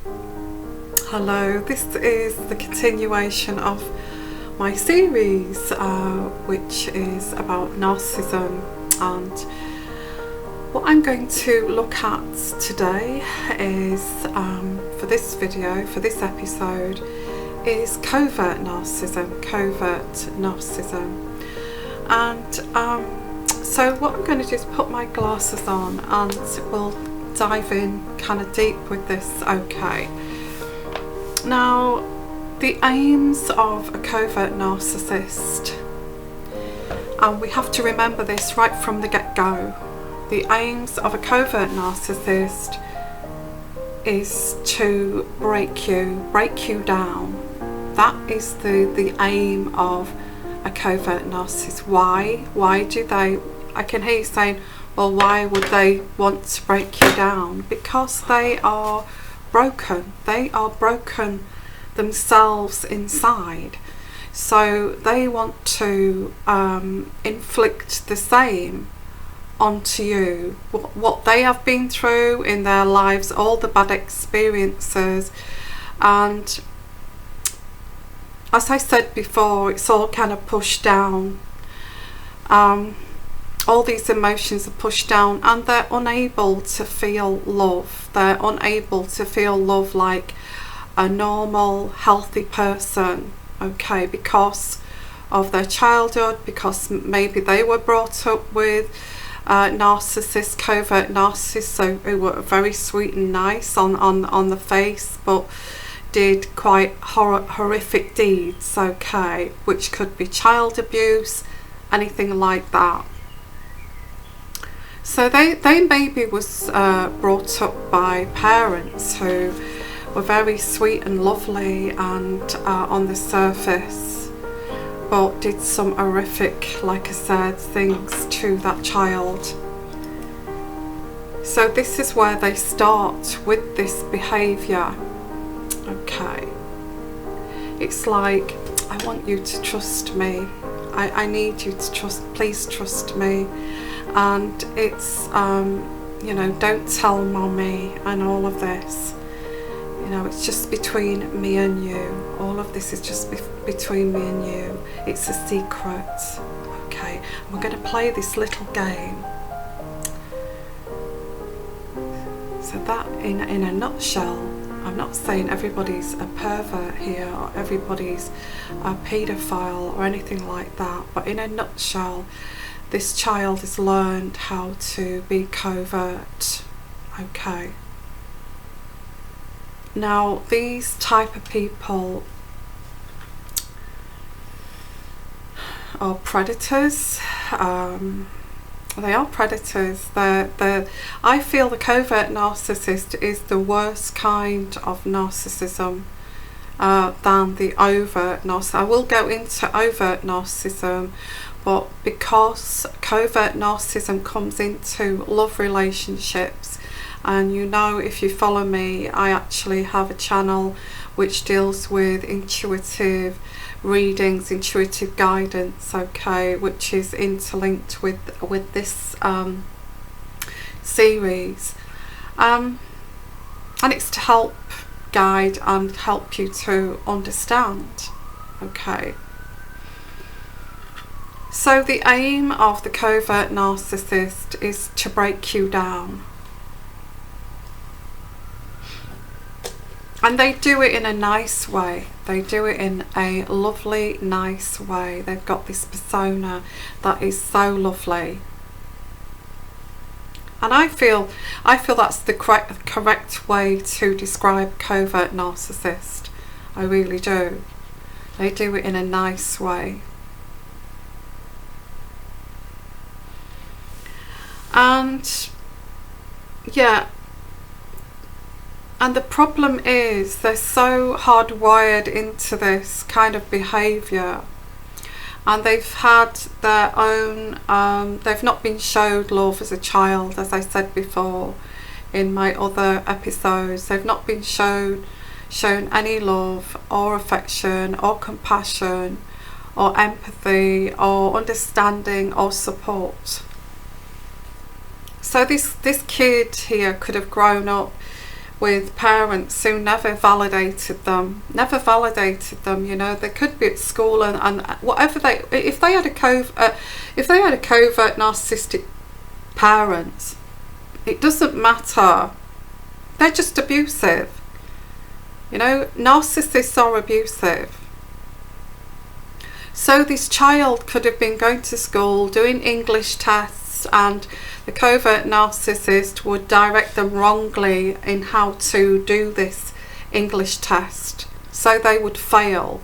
Hello, this is the continuation of my series which is about narcissism, and what I'm going to look at today is for this video, for this episode, is covert narcissism. And so what I'm going to do is put my glasses on and we'll dive in kind of deep with this. Okay, now the aims of a covert narcissist, and we have to remember this right from the get-go, the aims of a covert narcissist is to break you down. That is the aim of a covert narcissist. Why do they, I can hear you saying, well, why would they want to break you down? Because they are broken. They are broken themselves inside. So they want to inflict the same onto you. What they have been through in their lives, all the bad experiences. And as I said before, it's all kind of pushed down. All these emotions are pushed down, and they're unable to feel love. They're unable to feel love like a normal, healthy person, okay, because of their childhood, because maybe they were brought up with narcissists, covert narcissists, who were very sweet and nice on the face, but did quite horrific deeds, okay, which could be child abuse, anything like that. So they maybe was brought up by parents who were very sweet and lovely and on the surface, but did some horrific, like I said, things to that child. So this is where they start with this behaviour. Okay, it's like, I want you to trust me. I need you to trust, please trust me. And it's you know, don't tell mommy and all of this. You know, it's just between me and you. All of this is just between me and you. It's a secret. Okay, and we're going to play this little game. So that in a nutshell, I'm not saying everybody's a pervert here or everybody's a paedophile or anything like that, but in a nutshell, this child has learned how to be covert. Okay. Now, these type of people are predators. They are predators. I feel the covert narcissist is the worst kind of narcissism than the overt narcissism. I will go into overt narcissism, but because covert narcissism comes into love relationships, and you know, if you follow me, I actually have a channel which deals with intuitive readings, intuitive guidance, okay, which is interlinked with this series, and it's to help guide and help you to understand. Okay, so the aim of the covert narcissist is to break you down. And they do it in a nice way. They do it in a lovely, nice way. They've got this persona that is so lovely. And I feel that's the correct way to describe covert narcissist. I really do. They do it in a nice way. And yeah, and the problem is they're so hardwired into this kind of behaviour, and they've had their own, they've not been showed love as a child, as I said before in my other episodes. They've not been shown any love or affection or compassion or empathy or understanding or support. So this kid here could have grown up with parents who never validated them, you know. They could be at school and whatever if they had a covert narcissistic parent, it doesn't matter, they're just abusive, you know. Narcissists are abusive. So this child could have been going to school doing English tests, and the covert narcissist would direct them wrongly in how to do this English test, so they would fail.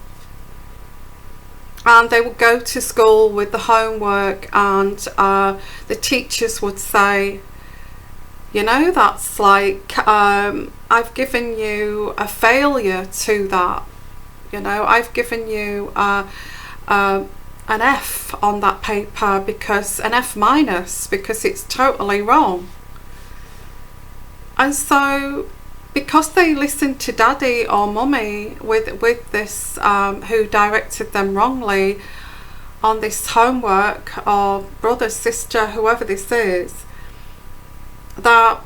And they would go to school with the homework, and the teachers would say, you know, that's like, I've given you a failure to that, you know, I've given you an F on that paper, because an F minus, because it's totally wrong. And so because they listened to daddy or mummy with this who directed them wrongly on this homework, or brother, sister, whoever this is, that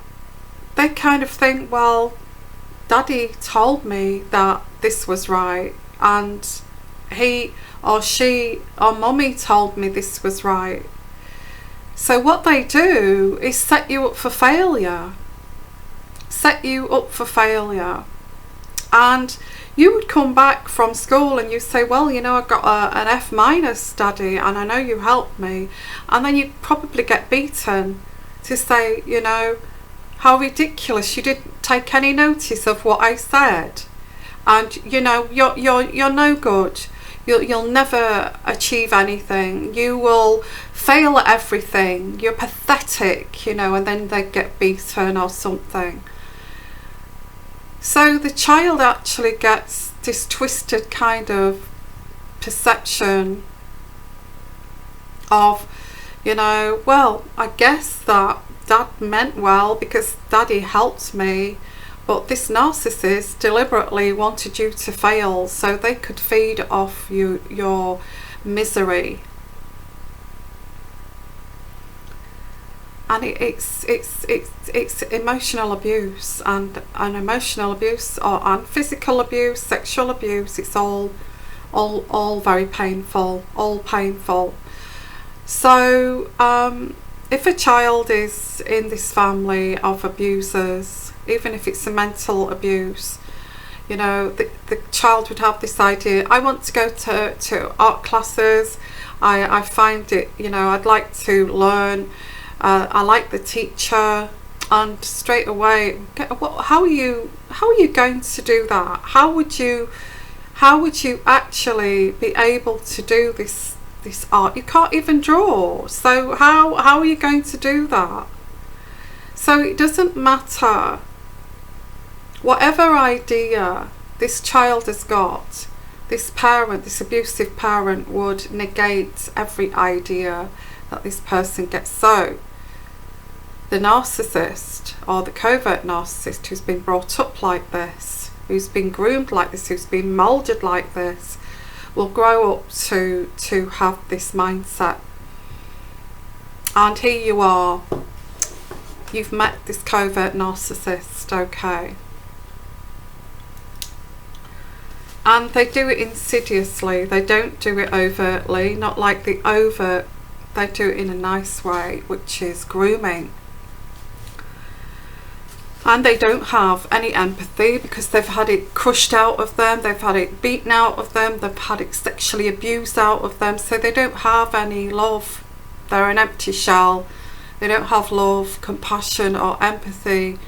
they kind of think, well, daddy told me that this was right, and he or she or mummy told me this was right. So what they do is set you up for failure. Set you up for failure. And you would come back from school and you say, well, you know, I got an F minus, daddy, and I know you helped me. And then you'd probably get beaten to say, you know, how ridiculous, you didn't take any notice of what I said, and you know, you're no good. You'll never achieve anything. You will fail at everything. You're pathetic, you know, and then they get beaten or something. So the child actually gets this twisted kind of perception of, you know, well, I guess that dad meant well because daddy helped me, but this narcissist deliberately wanted you to fail so they could feed off your misery. And it's emotional abuse, and emotional abuse, and physical abuse, sexual abuse. It's all very painful, all painful. So if a child is in this family of abusers, even if it's a mental abuse, you know, the child would have this idea, I want to go to art classes, I find it, you know, I'd like to learn, I like the teacher, and straight away, how are you going to do that? How would you actually be able to do this art? You can't even draw, so how are you going to do that? So it doesn't matter whatever idea this child has got, this parent, this abusive parent, would negate every idea that this person gets. So the narcissist, or the covert narcissist, who's been brought up like this, who's been groomed like this, who's been moulded like this, will grow up to have this mindset. And here you are, you've met this covert narcissist, okay, and they do it insidiously. They don't do it overtly, not like the overt. They do it in a nice way, which is grooming. And they don't have any empathy because they've had it crushed out of them, they've had it beaten out of them, they've had it sexually abused out of them, so they don't have any love. They're an empty shell. They don't have love, compassion or empathy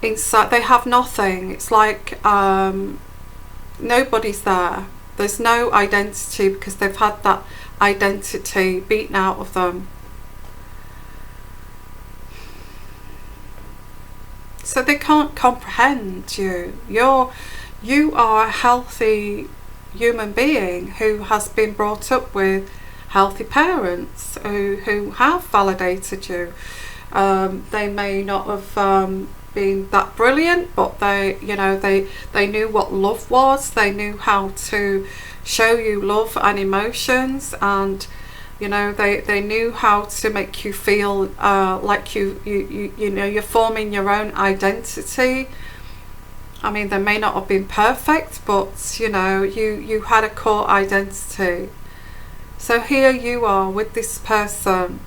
inside. They have nothing. It's like nobody's there. There's no identity because they've had that identity beaten out of them. So they can't comprehend you. You are a healthy human being who has been brought up with healthy parents who have validated you. They may not have been that brilliant, but they knew what love was. They knew how to show you love and emotions, and you know, they knew how to make you feel like you know, you're forming your own identity. I mean, they may not have been perfect, but you know, you had a core identity. So here you are with this person,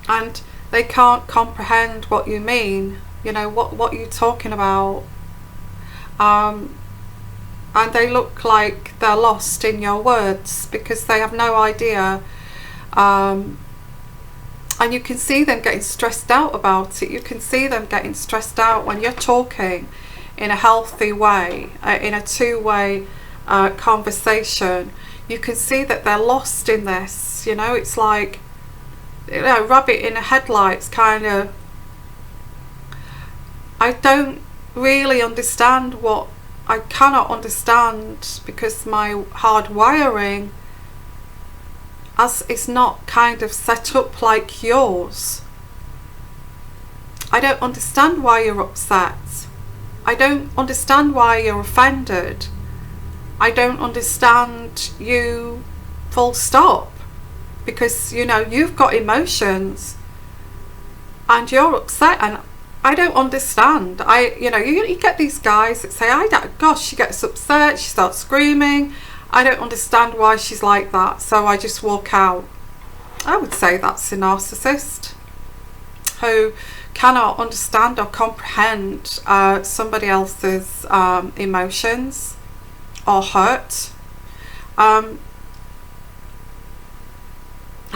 and they can't comprehend what you mean, you know, what you're talking about. And they look like they're lost in your words because they have no idea. And you can see them getting stressed out about it. You can see them getting stressed out when you're talking in a healthy way, in a two-way conversation. You can see that they're lost in this, you know. It's like, you know, rabbit in the headlights kind of. I don't really understand what I cannot understand, because my hard wiring as is not kind of set up like yours. I don't understand why you're upset. I don't understand why you're offended. I don't understand you, full stop. Because, you know, you've got emotions and you're upset, and I don't understand. You know, you get these guys that say, gosh, she gets upset, she starts screaming. I don't understand why she's like that, so I just walk out. I would say that's a narcissist who cannot understand or comprehend somebody else's emotions or hurt. How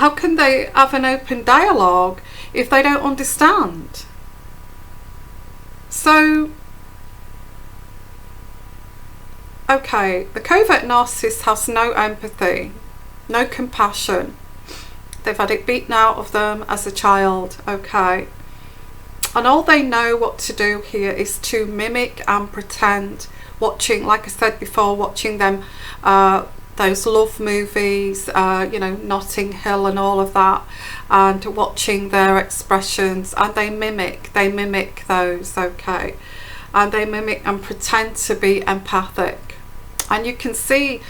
can they have an open dialogue if they don't understand? So, okay, the covert narcissist has no empathy, no compassion. They've had it beaten out of them as a child, okay? And all they know what to do here is to mimic and pretend, watching, like I said before, watching them, those love movies, you know, Notting Hill and all of that, and watching their expressions, and they mimic those, okay? And they mimic and pretend to be empathic. And you can see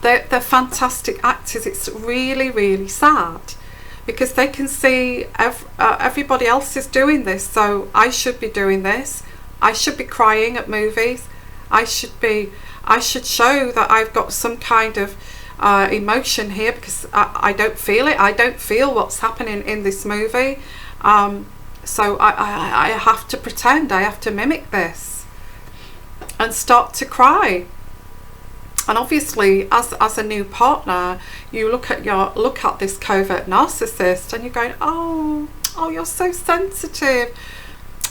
they're fantastic actors. It's really, really sad, because they can see everybody else is doing this, so I should be doing this. I should be crying at movies. I should show that I've got some kind of emotion here, because I don't feel it. I don't feel what's happening in this movie. So I have to pretend. I have to mimic this and start to cry. And obviously, as a new partner, you look at this covert narcissist and you're going, oh, you're so sensitive.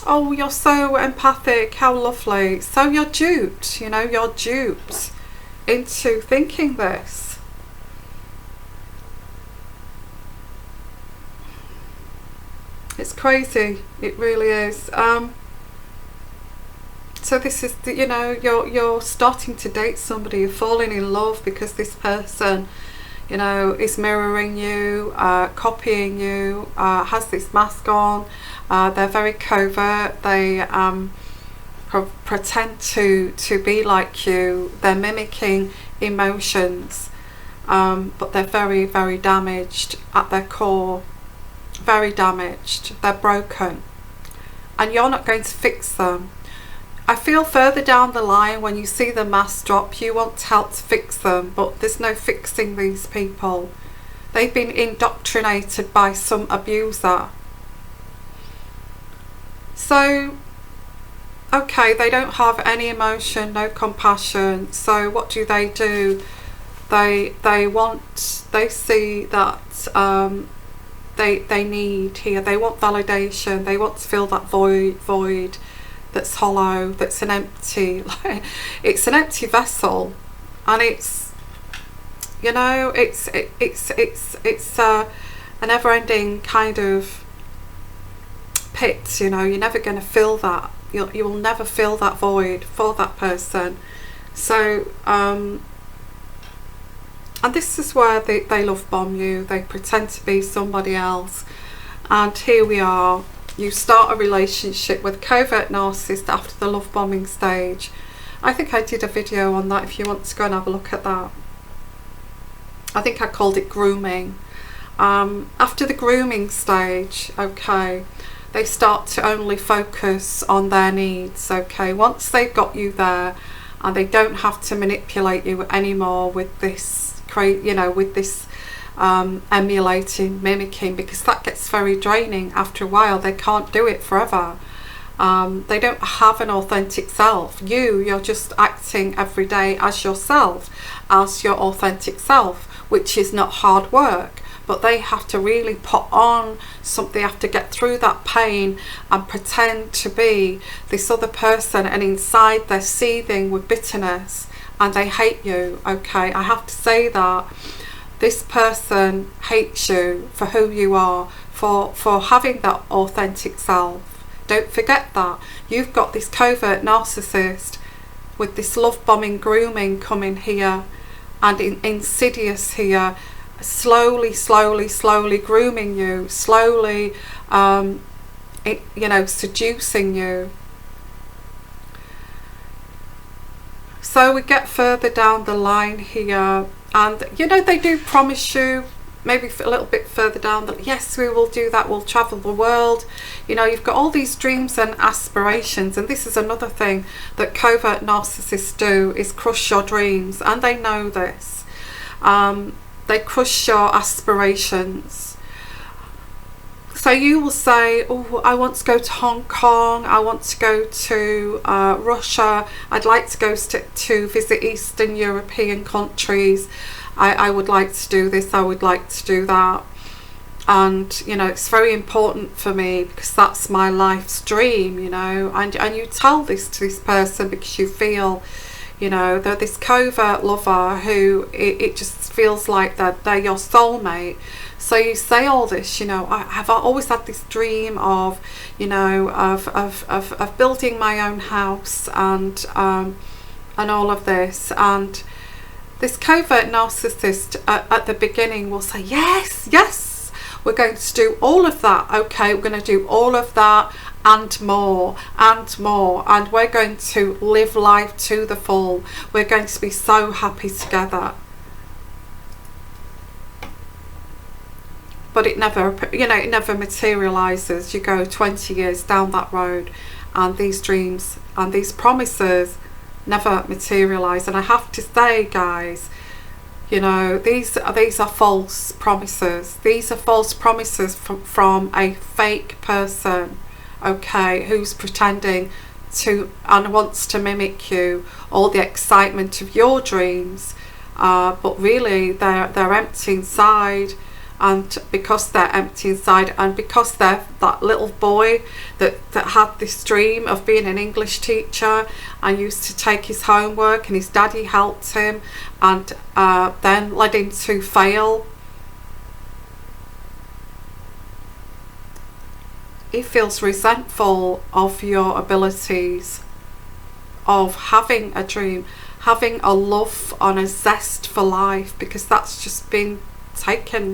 Oh, you're so empathic. How lovely. So you're duped. You know, you're duped into thinking this. It's crazy. It really is. So this is, you know, you're starting to date somebody, you're falling in love because this person, you know, is mirroring you, copying you, has this mask on. They're very covert. They pretend to be like you. They're mimicking emotions, but they're very, very damaged at their core. Very damaged. They're broken, and you're not going to fix them. I feel further down the line, when you see the mask drop, you want help to fix them, but there's no fixing these people. They've been indoctrinated by some abuser. So, okay, they don't have any emotion, no compassion. So what do? They see that they need here. They want validation. They want to fill that void that's hollow, that's an empty, it's an empty vessel, and it's, you know, it's a never-ending kind of pit. You know, you're never going to fill that. You will never fill that void for that person. So and this is where they love bomb you. They pretend to be somebody else, and here we are. You start a relationship with a covert narcissist after the love bombing stage. I think I did a video on that if you want to go and have a look at that. I think I called it grooming. After the grooming stage, okay, they start to only focus on their needs. Okay, once they've got you there, and they don't have to manipulate you anymore with this, with this emulating, mimicking, because that gets very draining after a while. They can't do it forever. They don't have an authentic self. You're just acting every day as yourself, as your authentic self, which is not hard work. But they have to really put on something. They have to get through that pain and pretend to be this other person, and inside they're seething with bitterness and they hate you. Okay, I have to say that this person hates you for who you are, for having that authentic self. Don't forget that. You've got this covert narcissist with this love bombing, grooming coming here, and insidious here, slowly grooming you, slowly seducing you. So we get further down the line here, and they do promise you, maybe a little bit further down, that yes, we will do that, we'll travel the world. You've got all these dreams and aspirations, and this is another thing that covert narcissists do, is crush your dreams, and they know this. They crush your aspirations. So you will say, oh, I want to go to Hong Kong, I want to go to Russia, I'd like to go to visit Eastern European countries, I would like to do this, I would like to do that. And it's very important for me because that's my life's dream, and you tell this to this person because you feel, they're this covert lover who it just feels like they're your soulmate. So you say all this, I've always had this dream of, of building my own house and all of this. And this covert narcissist at the beginning will say, yes, we're going to do all of that. Okay, we're going to do all of that and more, and we're going to live life to the full. We're going to be so happy together. But it never materializes. You go 20 years down that road, and these dreams and these promises never materialize. And I have to say, guys, these are false promises. These are false promises from a fake person, okay, who's pretending to and wants to mimic you, all the excitement of your dreams, but really they're empty inside. And because they're empty inside, and because they're that little boy that had this dream of being an English teacher and used to take his homework, and his daddy helped him, and then led him to fail, he feels resentful of your abilities of having a dream, having a love and a zest for life, because that's just been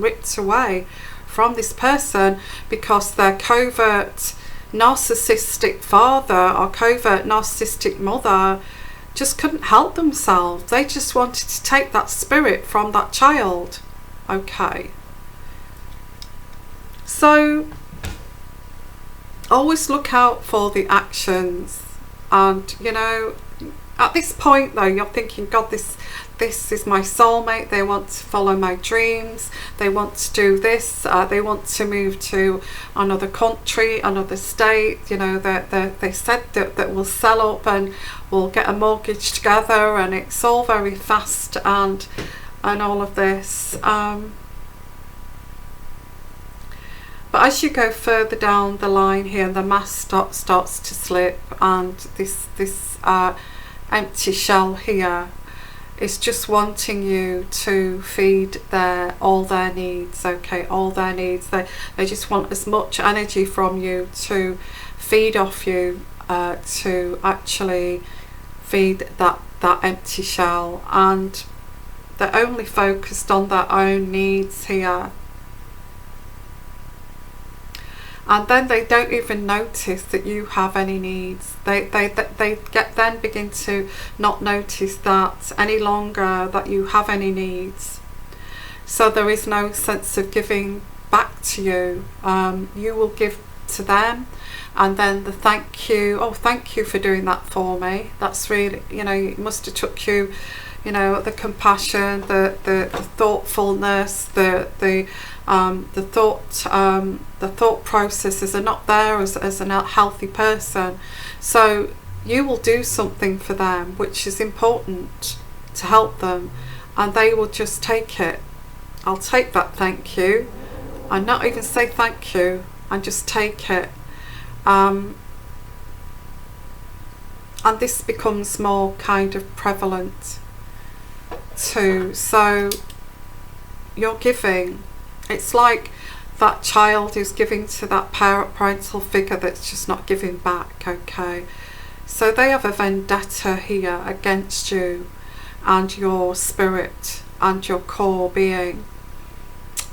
ripped away from this person, because their covert narcissistic father or covert narcissistic mother just couldn't help themselves. They just wanted to take that spirit from that child. Okay, so always look out for the actions. And at this point though, you're thinking, God, this is my soulmate, they want to follow my dreams, they want to do this, they want to move to another country, another state, they said that we'll sell up and we'll get a mortgage together, and it's all very fast and all of this. But as you go further down the line here, the mask starts to slip, and this empty shell here is just wanting you to feed all their needs. Okay, all their needs. They just want as much energy from you to feed off you, to actually feed that empty shell, and they're only focused on their own needs here. And then they don't even notice that you have any needs. They then begin to not notice that any longer that you have any needs. So there is no sense of giving back to you. You will give to them, and then the thank you, oh thank you for doing that for me, that's really, you know, it must have took you, you know, the compassion, the thoughtfulness, the thought processes are not there as a healthy person. So you will do something for them which is important to help them, and they will just take it. I'll take that thank you, and not even say thank you, and just take it. And this becomes more kind of prevalent too. So you're giving, it's like that child who's giving to that parental figure that's just not giving back, okay? So they have a vendetta here against you and your spirit and your core being,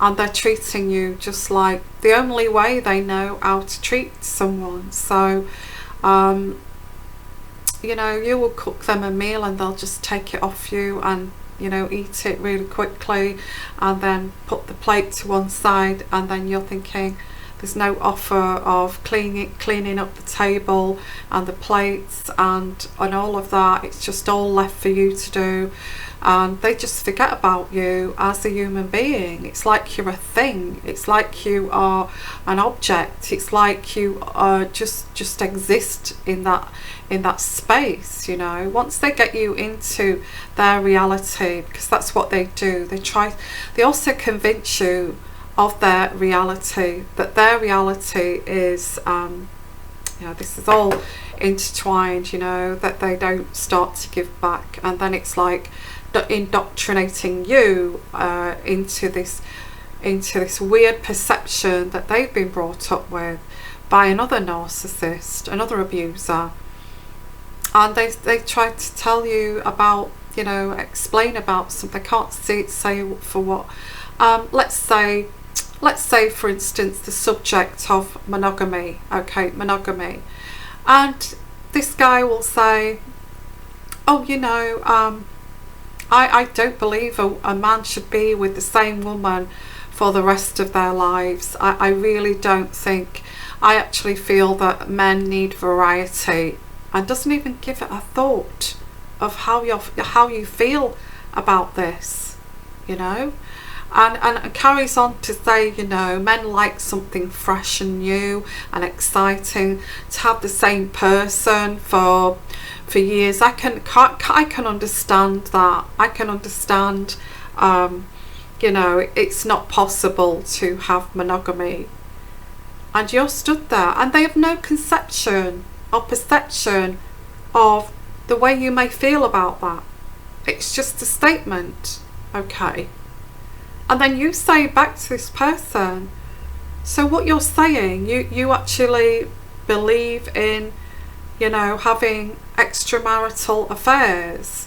and they're treating you just like the only way they know how to treat someone. So you know, you will cook them a meal and they'll just take it off you and, you know, eat it really quickly, and then put the plate to one side, and then you're thinking there's no offer of cleaning up the table and the plates and all of that. It's just all left for you to do, and they just forget about you as a human being. It's like you're a thing, it's like you are an object, it's like you just exist in that space, you know. Once they get you into their reality, because that's what they do, they also convince you of their reality, that their reality is you know, this is all intertwined, you know, that they don't start to give back, and then it's like indoctrinating you into this weird perception that they've been brought up with by another narcissist, another abuser. And they try to tell you about, you know, explain about something. They can't say for what. Let's say for instance the subject of monogamy, okay, monogamy, and this guy will say, oh, you know, I don't believe a man should be with the same woman for the rest of their lives. I really don't think, I actually feel that men need variety, and doesn't even give it a thought of how you feel about this, you know. And carries on to say, you know, men like something fresh and new and exciting. To have the same person for years, I can understand that. I can understand, you know, it's not possible to have monogamy. And you're stood there, and they have no conception or perception of the way you may feel about that. It's just a statement, okay? And then you say back to this person, so what you're saying, you actually believe in, you know, having extramarital affairs.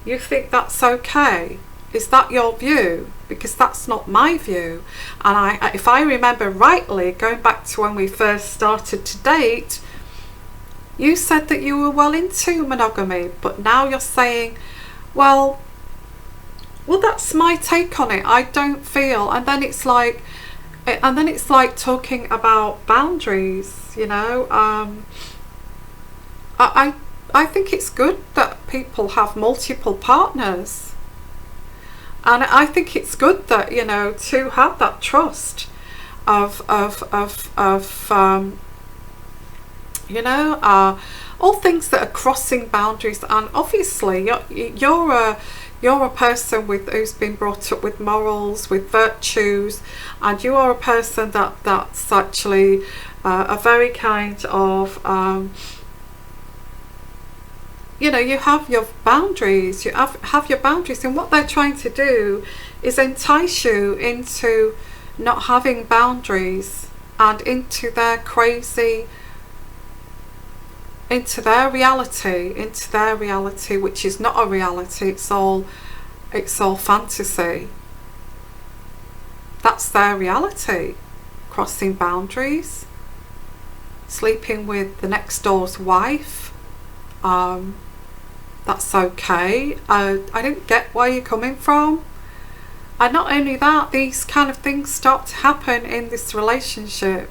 You think that's okay? Is that your view? Because that's not my view. And if I remember rightly, going back to when we first started to date, you said that you were well into monogamy, but now you're saying, well, that's my take on it. I don't feel, and then it's like talking about boundaries, you know. I think it's good that people have multiple partners, and I think it's good that, you know, to have that trust of you know, all things that are crossing boundaries. And obviously you're a person who's been brought up with morals, with virtues, and you are a person that's actually a very kind of you know, you have your boundaries. You have your boundaries, and what they're trying to do is entice you into not having boundaries and into their crazy, into their reality, which is not a reality. It's all fantasy. That's their reality. Crossing boundaries, sleeping with the next door's wife. That's okay. I don't get where you're coming from. And not only that, these kind of things start to happen in this relationship.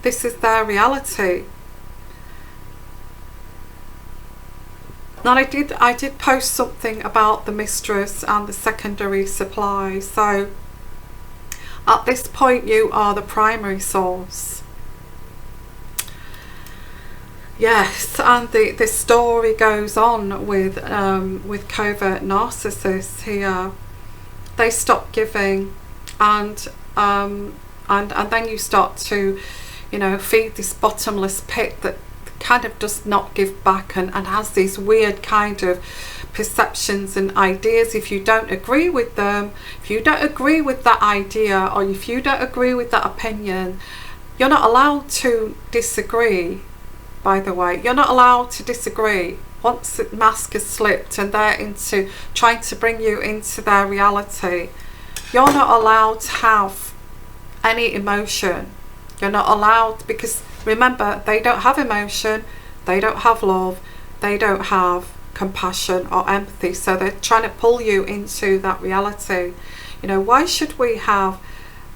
This is their reality. And I did post something about the mistress and the secondary supply. So at this point, you are the primary source. Yes, and the story goes on with covert narcissists here. They stop giving, and then you start to, you know, feed this bottomless pit that kind of does not give back, and has these weird kind of perceptions and ideas. If you don't agree with them, if you don't agree with that idea, or if you don't agree with that opinion, you're not allowed to disagree. By the way, you're not allowed to disagree. Once the mask is slipped and they're into trying to bring you into their reality, you're not allowed to have any emotion. You're not allowed, because remember, they don't have emotion, they don't have love, they don't have compassion or empathy. So they're trying to pull you into that reality. You know, why should we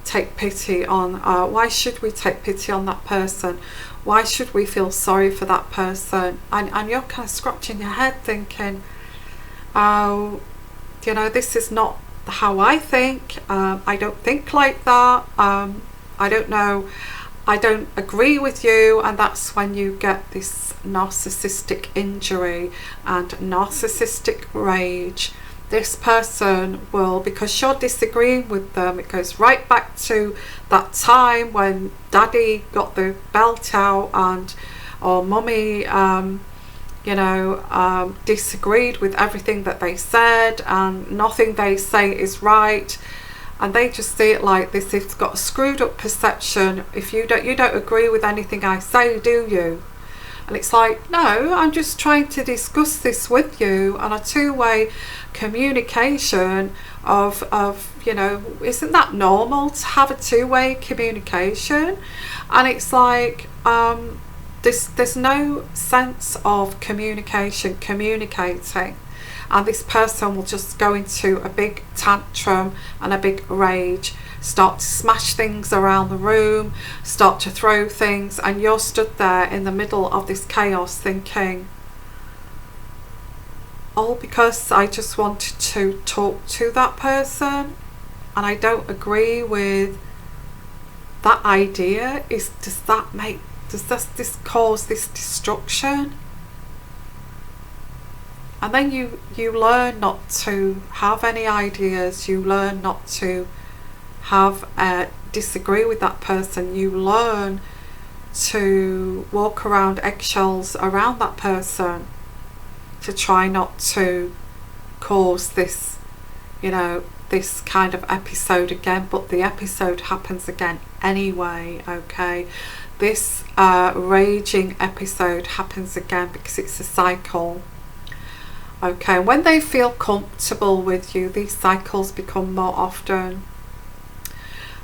take pity on why should we take pity on that person? Why should we feel sorry for that person? And you're kind of scratching your head thinking, oh, you know, this is not how I think. I don't think like that. I don't know, I don't agree with you. And that's when you get this narcissistic injury and narcissistic rage. This person will, because you're disagreeing with them, it goes right back to that time when daddy got the belt out, and or mummy you know, disagreed with everything that they said, and nothing they say is right, and they just see it like this. They've got a screwed up perception. If you don't agree with anything I say, do you? And it's like, no, I'm just trying to discuss this with you on a two-way communication of you know, isn't that normal to have a two-way communication? And it's like there's no sense of communicating, and this person will just go into a big tantrum and a big rage, start to smash things around the room, start to throw things, and you're stood there in the middle of this chaos thinking, all because I just wanted to talk to that person and I don't agree with that idea. Does this cause this destruction? And then you learn not to have any ideas, you learn not to disagree with that person, you learn to walk around eggshells around that person to try not to cause this, you know, this kind of episode again. But the episode happens again anyway, okay? This raging episode happens again because it's a cycle. Okay, when they feel comfortable with you, these cycles become more often,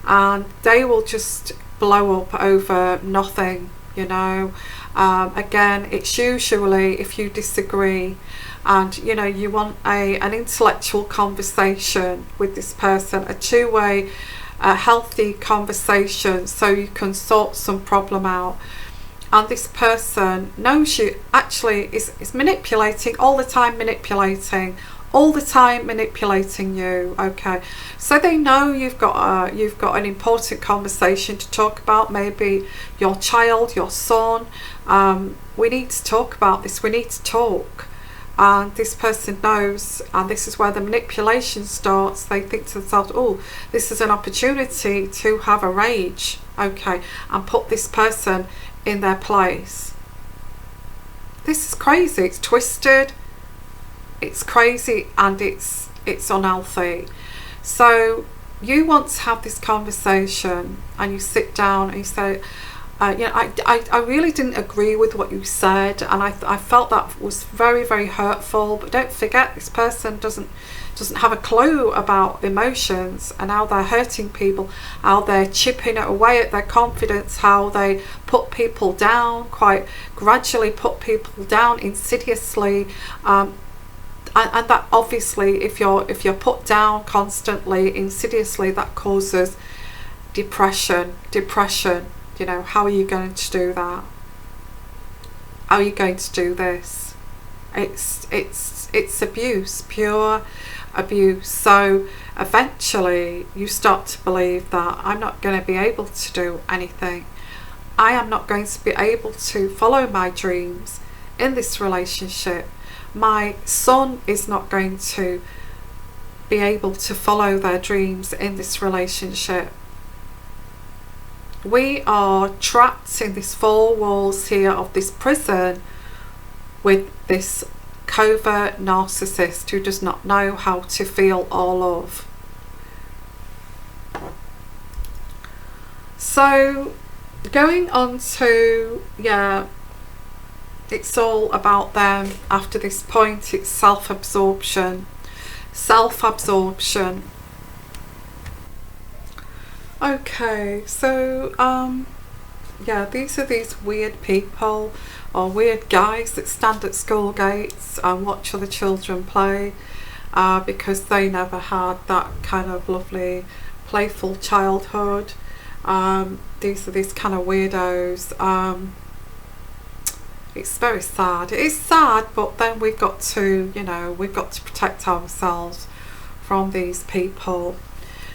and they will just blow up over nothing, you know. Again, it's usually if you disagree and, you know, you want an intellectual conversation with this person, a two-way healthy conversation, so you can sort some problem out. And this person knows you actually is manipulating all the time, manipulating you. Okay, so they know you've got an important conversation to talk about, maybe your child, your son. We need to talk about this, we need to talk. And this person knows, and this is where the manipulation starts. They think to themselves, oh, this is an opportunity to have a rage, okay, and put this person in their place. This is crazy, it's twisted, it's crazy, and it's unhealthy. So you want to have this conversation, and you sit down and you say, you know, I really didn't agree with what you said, and I felt that was very, very hurtful. But don't forget, this person doesn't have a clue about emotions and how they're hurting people, how they're chipping away at their confidence, how they put people down, quite gradually put people down insidiously. And that obviously, if you're put down constantly, insidiously, that causes depression. You know, how are you going to do that? How are you going to do this? It's abuse, pure abuse. So eventually you start to believe that I'm not going to be able to do anything. I am not going to be able to follow my dreams in this relationship. My son is not going to be able to follow their dreams in this relationship. We are trapped in these four walls here of this prison with this covert narcissist who does not know how to feel or love. So going on to, yeah, it's all about them after this point. It's self-absorption. Self-absorption. Okay, so yeah, these are these weird people or weird guys that stand at school gates and watch other children play because they never had that kind of lovely playful childhood. These are these kind of weirdos. It's very sad. It is sad, but then we've got to, you know, we've got to protect ourselves from these people.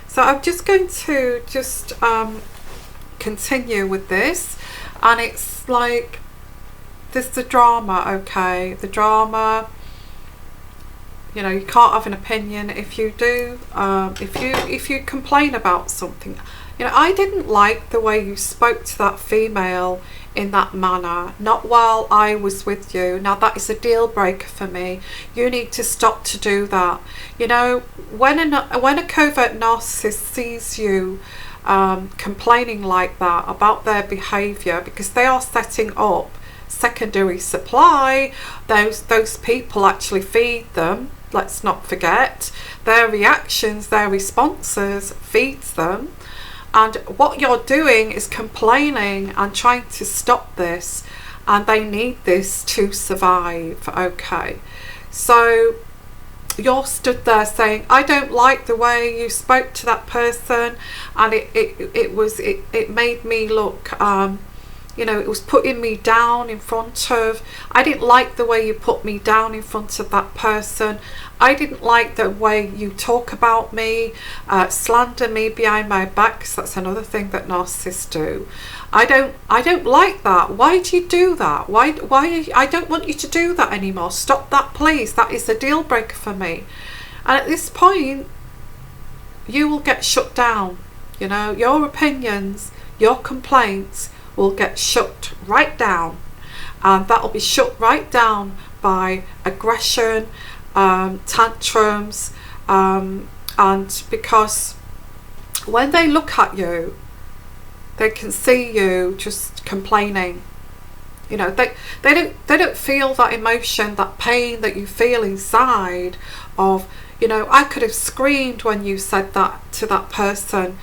So I'm just going to just continue with this, and it's like there's the drama. Okay, the drama, you know, you can't have an opinion if you do. If you complain about something, you know, I didn't like the way you spoke to that female in that manner, not while I was with you. Now that is a deal breaker for me. You need to stop to do that. You know, when a covert narcissist sees you complaining like that about their behaviour, because they are setting up secondary supply, those people actually feed them. Let's not forget their reactions, their responses feeds them. And what you're doing is complaining and trying to stop this, and they need this to survive. Okay, so you're stood there saying, I don't like the way you spoke to that person, and it made me look, you know, it was putting me down in front of, I didn't like the way you put me down in front of that person. I didn't like the way you talk about me, slander me behind my back, because that's another thing that narcissists do. I don't like that. Why do you do that? Why I don't want you to do that anymore. Stop that, please. That is a deal breaker for me. And at this point, you will get shut down. You know, your opinions, your complaints will get shut right down, and that'll be shut right down by aggression, tantrums, and because when they look at you, they can see you just complaining. You know, they don't feel that emotion, that pain that you feel inside of, you know, I could have screamed when you said that to that person,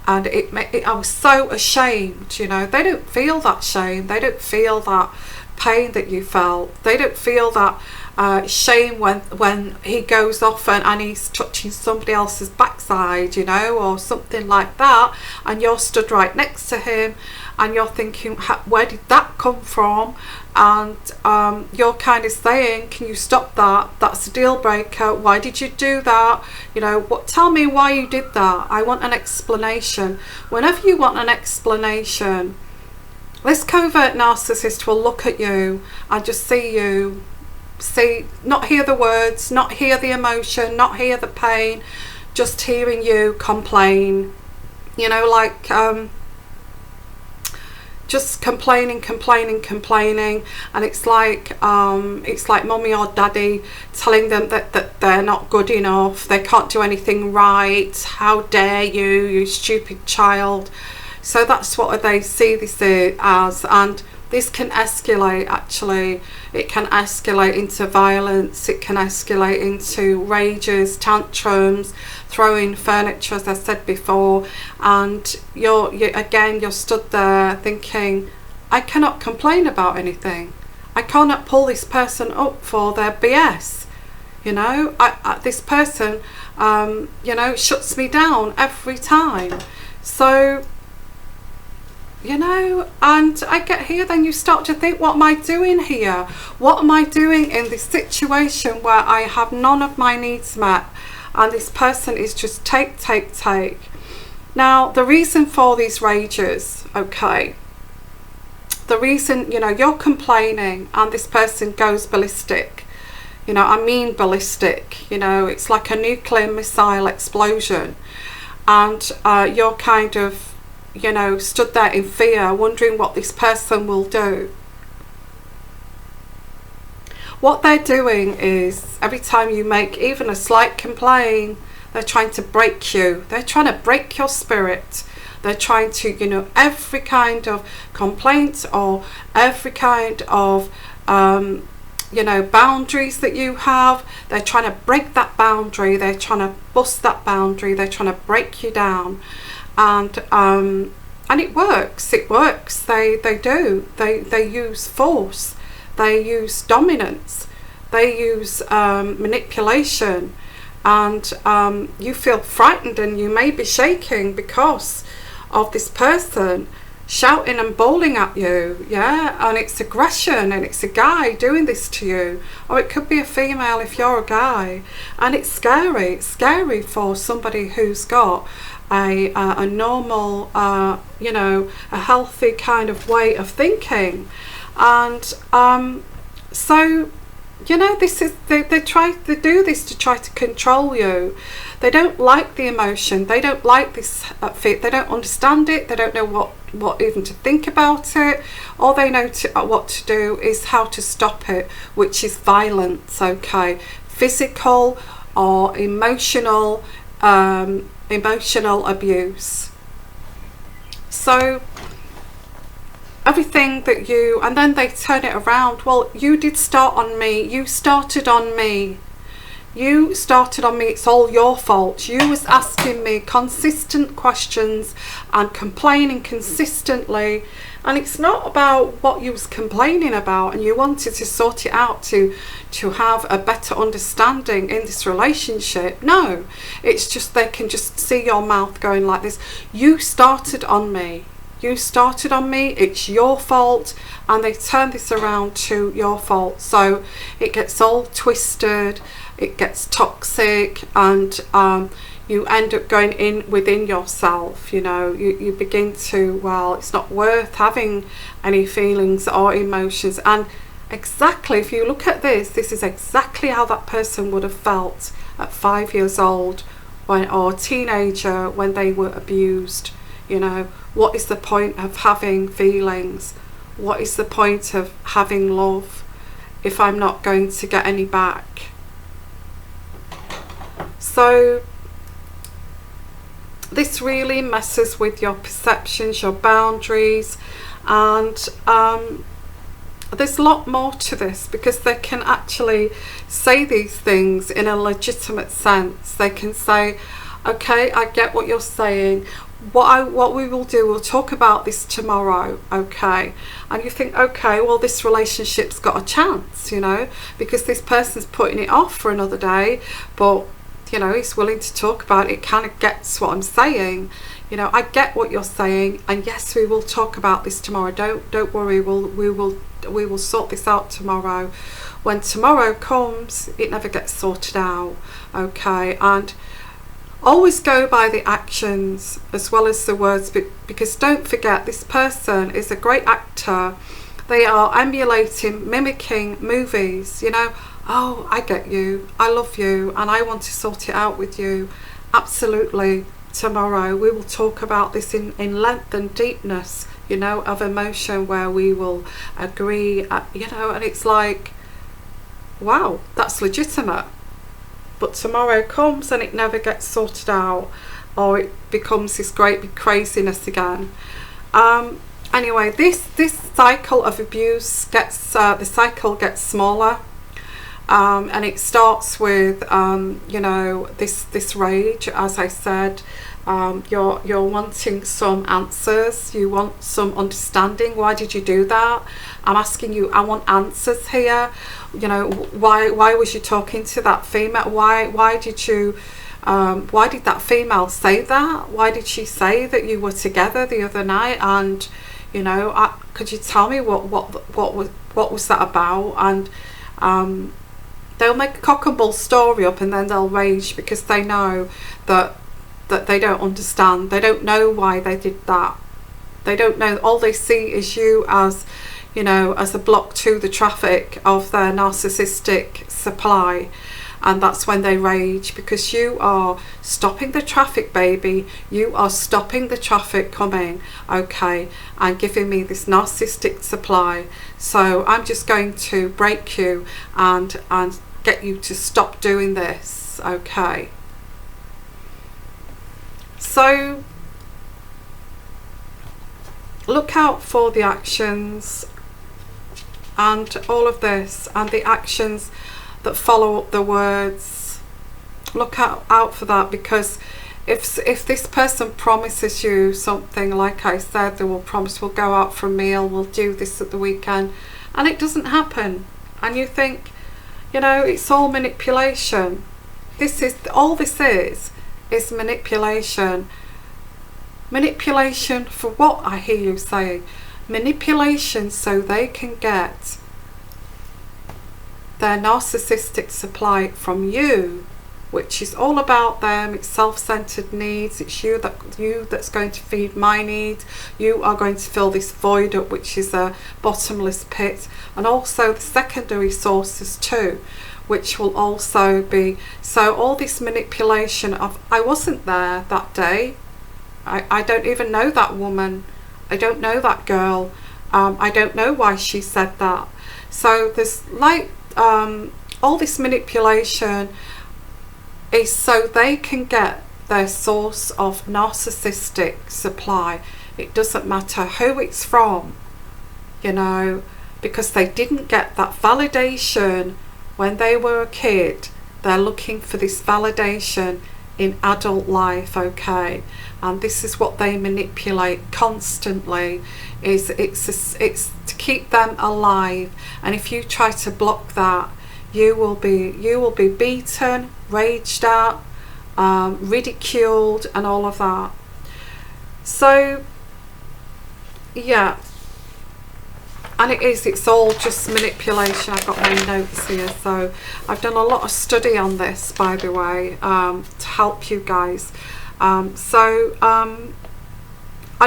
and I was so ashamed. You know, they don't feel that shame. They don't feel that pain that you felt. They don't feel that shame when he goes off and he's touching somebody else's backside, you know, or something like that, and you're stood right next to him and you're thinking, where did that come from? And you're kind of saying, can you stop that? That's a deal breaker. Why did you do that? You know, tell me why you did that. I want an explanation. Whenever you want an explanation, this covert narcissist will look at you and just see you, not hear the words, not hear the emotion, not hear the pain, just hearing you complain. You know, like just complaining, and it's like mummy or daddy telling them that they're not good enough, they can't do anything right, how dare you stupid child. So that's what they see this as, and this can escalate. Actually, it can escalate into violence, it can escalate into rages, tantrums, throwing furniture, as I said before, and you're stood there thinking, I cannot complain about anything. I cannot pull this person up for their BS. You know, this person, you know, shuts me down every time. So you know. And I get here, then you start to think, what am I doing here? What am I doing in this situation where I have none of my needs met, and this person is just take. Now, the reason for these rages, okay, the reason, you know, you're complaining and this person goes ballistic, you know, I mean ballistic, you know, it's like a nuclear missile explosion, and you're kind of, you know, stood there in fear, wondering what this person will do. What they're doing is, every time you make even a slight complaint, they're trying to break you. They're trying to break your spirit. They're trying to, you know, every kind of complaint or every kind of, you know, boundaries that you have, they're trying to break that boundary. They're trying to bust that boundary. They're trying to break you down. And it works. It works. They do. They use force. They use dominance. They use manipulation. And you feel frightened, and you may be shaking because of this person shouting and bawling at you, yeah, and it's aggression, and it's a guy doing this to you, or it could be a female if you're a guy, and it's scary. It's scary for somebody who's got a normal, you know, a healthy kind of way of thinking. And so, you know, this is, they do this to try to control you. They don't like the emotion. They don't like this fit. They don't understand it. They don't know what even to think about it. All they know what to do is how to stop it, which is violence, okay, physical or emotional abuse. So everything that you, and then they turn it around. Well, you did start on me. You started on me. You started on me. It's all your fault. You was asking me consistent questions and complaining consistently. And it's not about what you was complaining about, and you wanted to sort it out to have a better understanding in this relationship. No, it's just they can just see your mouth going like this. You started on me. You started on me, it's your fault, and they turn this around to your fault. So it gets all twisted, it gets toxic, and you end up going in within yourself. You know, you begin to, well, it's not worth having any feelings or emotions. And exactly, if you look at this is exactly how that person would have felt at 5 years old, or a teenager, when they were abused. You know, what is the point of having feelings? What is the point of having love if I'm not going to get any back? So this really messes with your perceptions, your boundaries, and there's a lot more to this, because they can actually say these things in a legitimate sense. They can say, okay, I get what you're saying. What we will do, we'll talk about this tomorrow, okay? And you think, okay, well, this relationship's got a chance, you know, because this person's putting it off for another day, but, you know, he's willing to talk about it. It kind of gets what I'm saying. You know, I get what you're saying, and yes, we will talk about this tomorrow. Don't worry, we will sort this out tomorrow. When tomorrow comes, it never gets sorted out, okay? And always go by the actions as well as the words, because don't forget, this person is a great actor. They are emulating, mimicking movies, you know. Oh, I get you, I love you, and I want to sort it out with you. Absolutely, tomorrow we will talk about this in length and deepness, you know, of emotion, where we will agree, you know. And it's like, wow, that's legitimate. But tomorrow comes and it never gets sorted out, or it becomes this great big craziness again. Anyway, this cycle of abuse gets, the cycle gets smaller, and it starts with, you know, this rage, as I said. You're wanting some answers, you want some understanding. Why did you do that? I'm asking you, I want answers here. You know, why was you talking to that female? Why did that female say that? Why did she say that you were together the other night and You know, could you tell me what was that about? And they'll make a cock and bull story up, and then they'll rage because they know that they don't understand. They don't know why they did that. They don't know. All they see is you as, you know, as a block to the traffic of their narcissistic supply. And that's when they rage, because you are stopping the traffic, baby. You are stopping the traffic coming, okay, and giving me this narcissistic supply. So I'm just going to break you and get you to stop doing this, okay. So look out for the actions and all of this, and the actions that follow up the words. Look out for that, because if this person promises you something, like I said, they will promise we'll go out for a meal, we'll do this at the weekend, and it doesn't happen, and you think, you know, it's all manipulation. This is all this is manipulation. Manipulation for what? I hear you saying manipulation so they can get their narcissistic supply from you, which is all about them. It's self-centered needs. It's you that's going to feed my needs. You are going to fill this void up, which is a bottomless pit, and also the secondary sources too, which will also be. So all this manipulation of, I wasn't there that day, I don't even know that woman, I don't know that girl, I don't know why she said that. So there's like all this manipulation is so they can get their source of narcissistic supply. It doesn't matter who it's from, you know, because they didn't get that validation when they were a kid. They're looking for this validation in adult life, okay, and this is what they manipulate constantly. It's to keep them alive, and if you try to block that, you will be beaten, raged at, ridiculed, and all of that. So yeah, and it's all just manipulation. I've got my notes here, so I've done a lot of study on this, by the way, to help you guys. I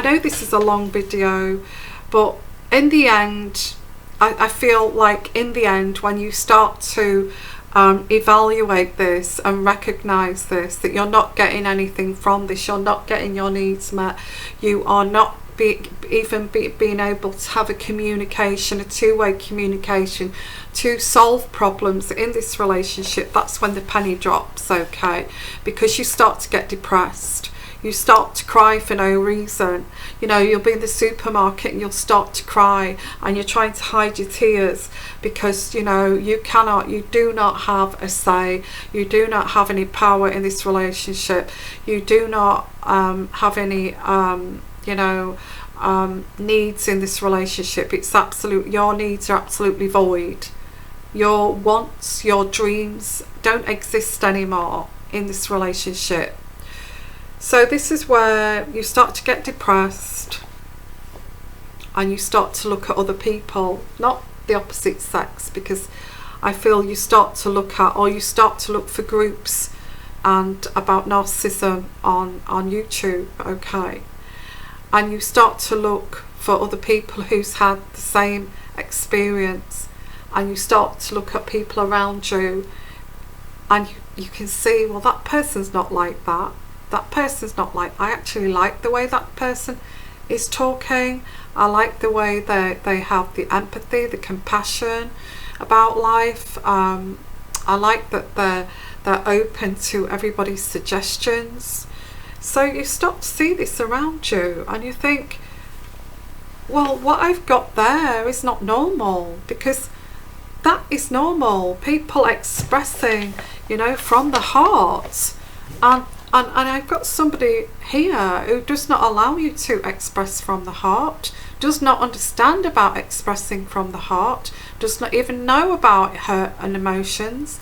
know this is a long video, but in the end, I feel like in the end, when you start to evaluate this and recognize this, that you're not getting anything from this, you're not getting your needs met, you are not being able to have a communication, a two-way communication to solve problems in this relationship, that's when the penny drops, okay, because you start to get depressed. You start to cry for no reason. You know, you'll be in the supermarket and you'll start to cry, and you're trying to hide your tears because, you know, you do not have a say. You do not have any power in this relationship. You do not have any, you know, needs in this relationship. It's absolute, your needs are absolutely void. Your wants, your dreams don't exist anymore in this relationship. So this is where you start to get depressed, and you start to look at other people, not the opposite sex, because I feel you start to look at, or you start to look for groups and about narcissism on YouTube, okay, and you start to look for other people who's had the same experience, and you start to look at people around you, and you can see, well, that person's not like that. That person's not like, I actually like the way that person is talking. I like the way they have the empathy, the compassion about life. I like that they're open to everybody's suggestions. So you start to see this around you, and you think, well, what I've got there is not normal, because that is normal. People expressing, you know, from the heart. And I've got somebody here who does not allow you to express from the heart, does not understand about expressing from the heart, does not even know about hurt and emotions.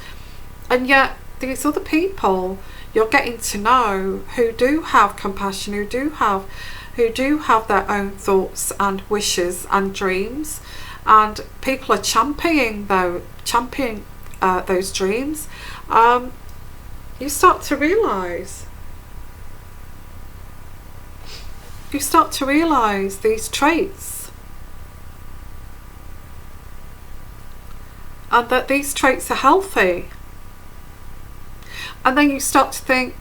And yet these other people you're getting to know who do have compassion, who do have, who do have their own thoughts and wishes and dreams, and people are championing those dreams, you start to realise these traits, and that these traits are healthy. And then you start to think,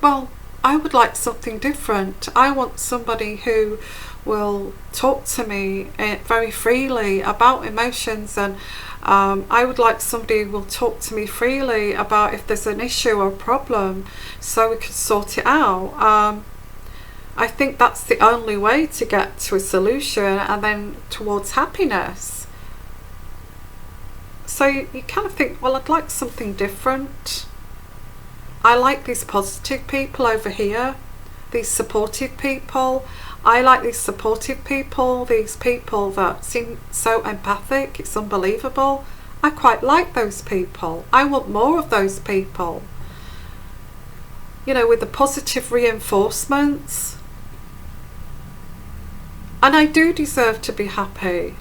well, I would like something different. I want somebody who will talk to me very freely about emotions, and I would like somebody who will talk to me freely about if there's an issue or a problem, so we can sort it out. I think that's the only way to get to a solution and then towards happiness. So you kind of think, well, I'd like something different. I like these positive people over here, these supportive people. I like these supportive people, these people that seem so empathic, it's unbelievable. I quite like those people. I want more of those people. You know, with the positive reinforcements. And I do deserve to be happy.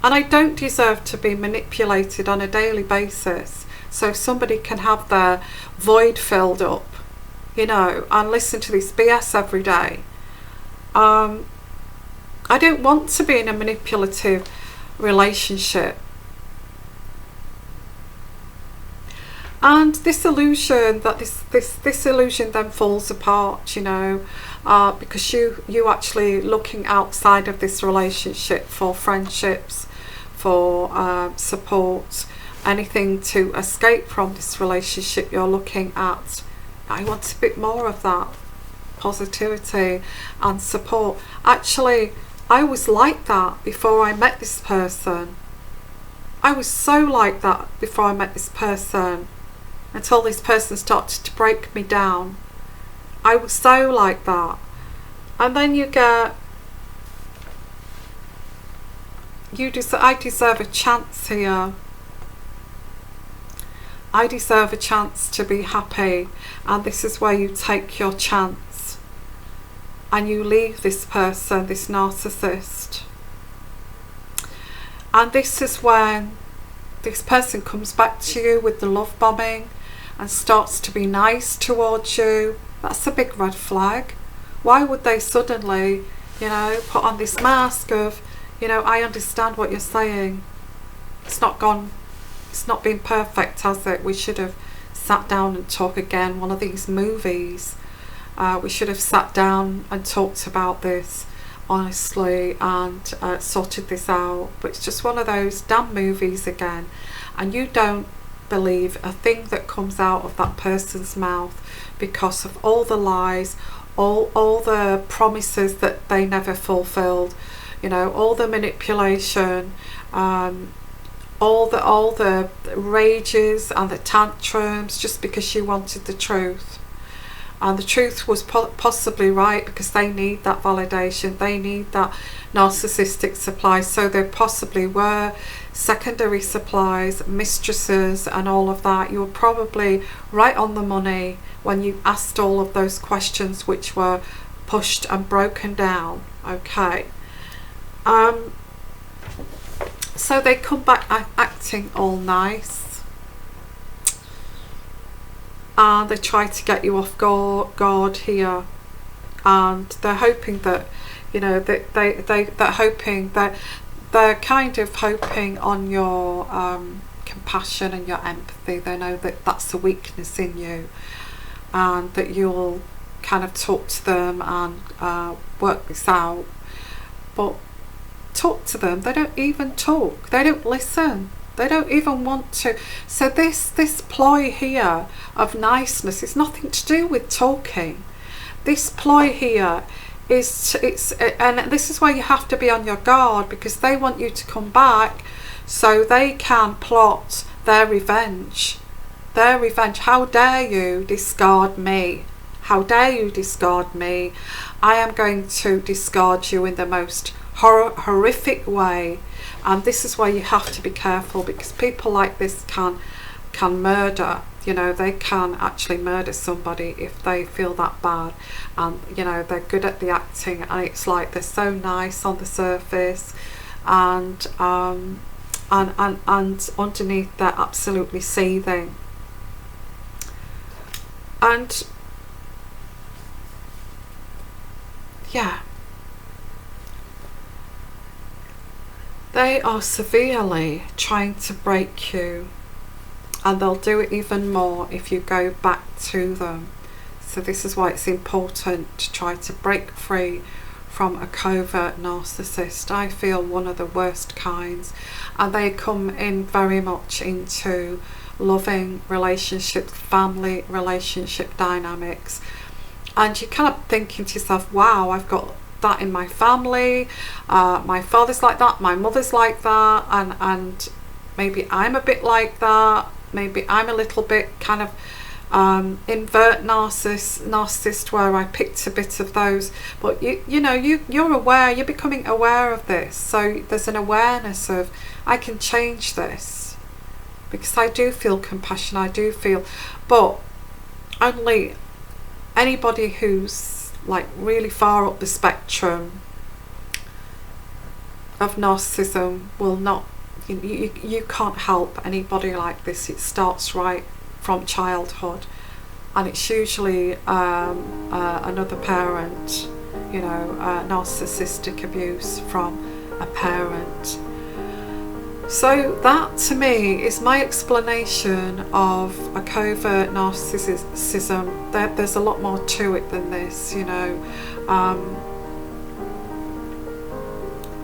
And I don't deserve to be manipulated on a daily basis so somebody can have their void filled up, you know, and listen to this BS every day. I don't want to be in a manipulative relationship. And this illusion that this illusion then falls apart, you know, because you actually looking outside of this relationship for friendships, for support, anything to escape from this relationship. You're looking at, I want a bit more of that positivity and support. Actually, I was like that before I met this person. I was so like that before I met this person, until this person started to break me down. I was so like that. And then you get, I deserve a chance here. I deserve a chance to be happy, and this is where you take your chance and you leave this person, this narcissist. And this is when this person comes back to you with the love bombing and starts to be nice towards you. That's a big red flag. Why would they suddenly, you know, put on this mask of, you know, I understand what you're saying. It's not been perfect, has it? We should have sat down and talked again. One of these movies. We should have sat down and talked about this honestly and sorted this out. But it's just one of those damn movies again. And you don't believe a thing that comes out of that person's mouth because of all the lies, all the promises that they never fulfilled, you know, all the manipulation, all the rages and the tantrums just because you wanted the truth. And the truth was possibly right because they need that validation, they need that narcissistic supply. So there possibly were secondary supplies, mistresses and all of that. You were probably right on the money when you asked all of those questions which were pushed and broken down. Okay. So they come back acting all nice. And they try to get you off guard here, and they're hoping that, you know, that they're kind of hoping on your compassion and your empathy. They know that that's a weakness in you, and that you'll kind of talk to them and work this out. But talk to them, they don't even talk, they don't listen. They don't even want to. So this ploy here of niceness is nothing to do with talking. This ploy here is, and this is why you have to be on your guard, because they want you to come back so they can plot their revenge. Their revenge. How dare you discard me? How dare you discard me? I am going to discard you in the most horrific way. And this is why you have to be careful, because people like this can murder. You know, they can actually murder somebody if they feel that bad, and you know, they're good at the acting, and it's like they're so nice on the surface, and underneath they're absolutely seething. And yeah, they are severely trying to break you, and they'll do it even more if you go back to them. So this is why it's important to try to break free from a covert narcissist. I feel one of the worst kinds, and they come in very much into loving relationships, family relationship dynamics, and you're kind of thinking to yourself, wow, I've got that in my family, my father's like that, my mother's like that, and maybe I'm a bit like that, maybe I'm a little bit kind of invert narcissist where I picked a bit of those. But you're aware, you're becoming aware of this, so there's an awareness of, I can change this, because I do feel compassion, I do feel, but only anybody who's like really far up the spectrum of narcissism will not, you can't help anybody like this. It starts right from childhood, and it's usually another parent, you know, narcissistic abuse from a parent. So that to me is my explanation of a covert narcissism. There's a lot more to it than this, you know,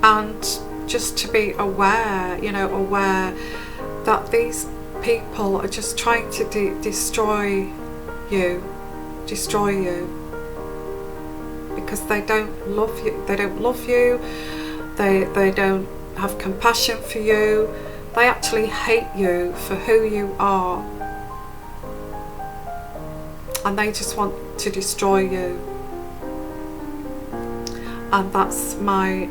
and just to be aware, you know, aware that these people are just trying to destroy you, because they don't love you. They don't love you. They don't have compassion for you. They actually hate you for who you are, and they just want to destroy you. And that's my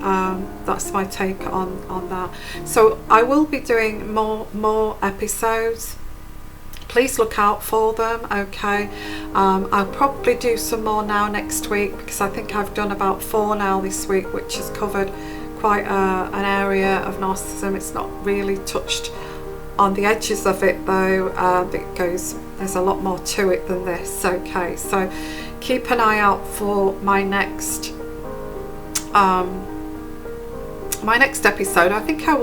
take on that. So I will be doing more episodes. Please look out for them, okay? I'll probably do some more now next week, because I think I've done about 4 now this week, which has covered quite an area of narcissism. It's not really touched on the edges of it though. There's a lot more to it than this, okay? So keep an eye out for my next episode. I think I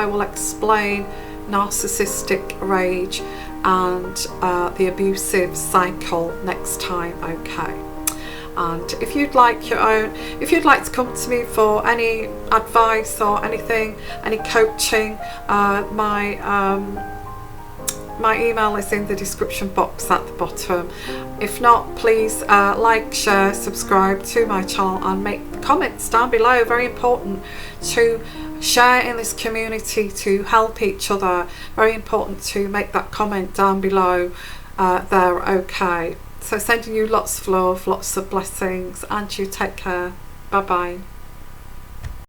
will explain narcissistic rage and the abusive cycle next time, okay? And if you'd like to come to me for any advice or anything, any coaching, my email is in the description box at the bottom. If not, please like, share, subscribe to my channel, and make comments down below. Very important to share in this community, to help each other. Very important to make that comment down below there, okay? So sending you lots of love, lots of blessings, and you take care. Bye bye.